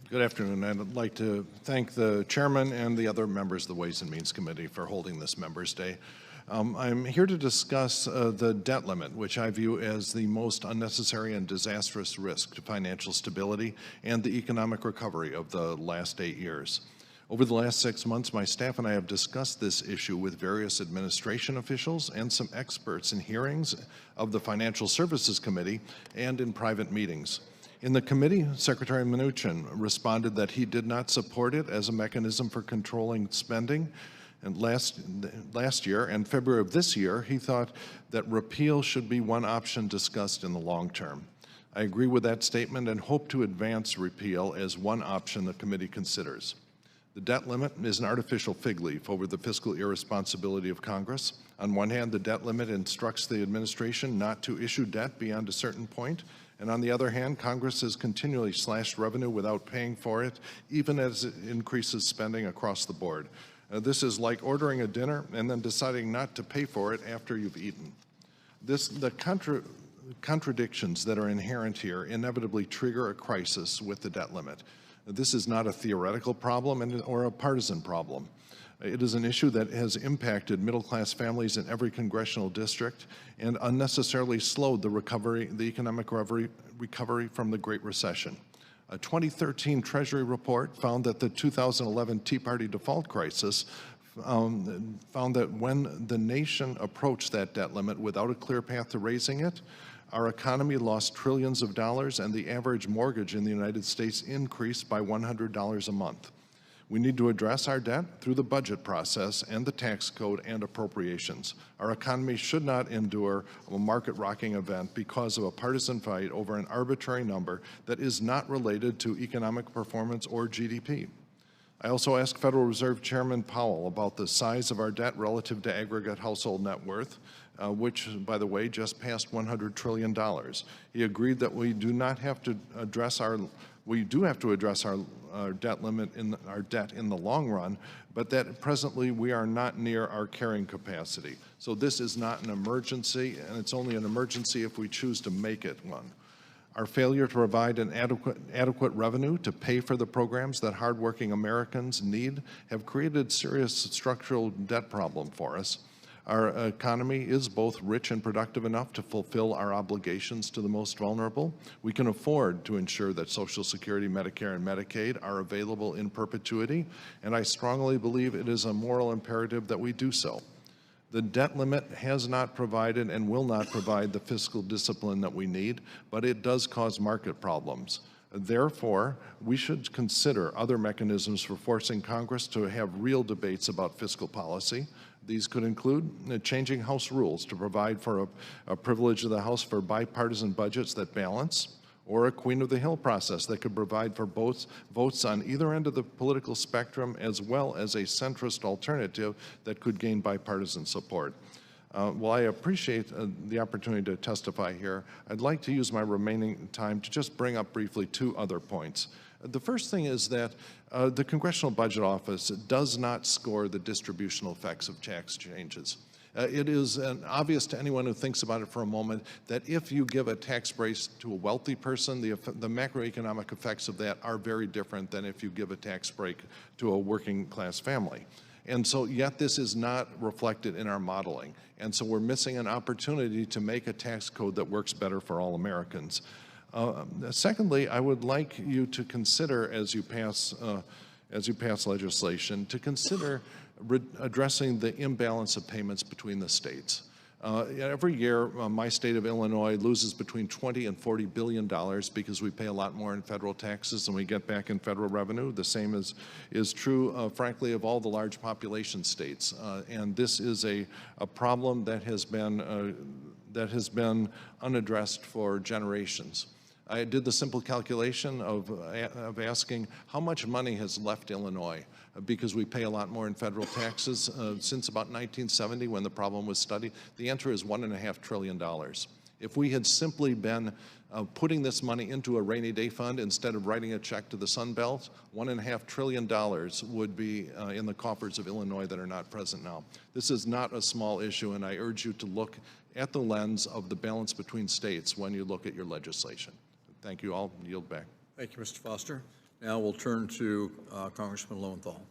Good afternoon. I'd like to thank the chairman and the other members of the Ways and Means Committee for holding this Members' Day. I'm here to discuss the debt limit, which I view as the most unnecessary and disastrous risk to financial stability and the economic recovery of the last 8 years. Over the last 6 months, my staff and I have discussed this issue with various administration officials and some experts in hearings of the Financial Services Committee and in private meetings. In the committee, Secretary Mnuchin responded that he did not support it as a mechanism for controlling spending. And last year and February of this year, he thought that repeal should be one option discussed in the long term. I agree with that statement and hope to advance repeal as one option the committee considers. The debt limit is an artificial fig leaf over the fiscal irresponsibility of Congress. On one hand, the debt limit instructs the administration not to issue debt beyond a certain point, and on the other hand, Congress has continually slashed revenue without paying for it, even as it increases spending across the board. This is like ordering a dinner and then deciding not to pay for it after you've eaten. The contradictions that are inherent here inevitably trigger a crisis with the debt limit. This is not a theoretical problem or a partisan problem. It is an issue that has impacted middle-class families in every congressional district and unnecessarily slowed the economic recovery from the Great Recession. A 2013 Treasury report found that the 2011 Tea Party default crisis found that when the nation approached that debt limit without a clear path to raising it, our economy lost trillions of dollars and the average mortgage in the United States increased by $100 a month. We need to address our debt through the budget process and the tax code and appropriations. Our economy should not endure a market-rocking event because of a partisan fight over an arbitrary number that is not related to economic performance or GDP. I also asked Federal Reserve Chairman Powell about the size of our debt relative to aggregate household net worth, which, by the way, just passed $100 trillion. He agreed that we do have to address our debt limit in our debt in the long run, but that presently we are not near our carrying capacity. So this is not an emergency, and it's only an emergency if we choose to make it one. Our failure to provide an adequate revenue to pay for the programs that hardworking Americans need have created serious structural debt problem for us. Our economy is both rich and productive enough to fulfill our obligations to the most vulnerable. We can afford to ensure that Social Security, Medicare, and Medicaid are available in perpetuity, and I strongly believe it is a moral imperative that we do so. The debt limit has not provided and will not provide the fiscal discipline that we need, but it does cause market problems. Therefore, we should consider other mechanisms for forcing Congress to have real debates about fiscal policy. These could include changing House rules to provide for a privilege of the House for bipartisan budgets that balance, or a Queen of the Hill process that could provide for both votes on either end of the political spectrum, as well as a centrist alternative that could gain bipartisan support. While I appreciate the opportunity to testify here, I'd like to use my remaining time to just bring up briefly two other points. The first thing is that the Congressional Budget Office does not score the distributional effects of tax changes. It is obvious to anyone who thinks about it for a moment that if you give a tax brace to a wealthy person, the macroeconomic effects of that are very different than if you give a tax break to a working class family. And so yet this is not reflected in our modeling. And so we're missing an opportunity to make a tax code that works better for all Americans. Secondly, I would like you to consider, as you pass legislation, to consider addressing the imbalance of payments between the states. Every year, my state of Illinois loses between $20 and $40 billion because we pay a lot more in federal taxes than we get back in federal revenue. The same is true, frankly, of all the large population states. And this is a problem that has been unaddressed for generations. I did the simple calculation of asking how much money has left Illinois because we pay a lot more in federal taxes since about 1970 when the problem was studied. The answer is $1.5 trillion. If we had simply been putting this money into a rainy day fund instead of writing a check to the Sun Belt, $1.5 trillion would be in the coffers of Illinois that are not present now. This is not a small issue, and I urge you to look at the lens of the balance between states when you look at your legislation. Thank you all. Yield back. Thank you, Mr. Foster. Now we'll turn to Congressman Lowenthal.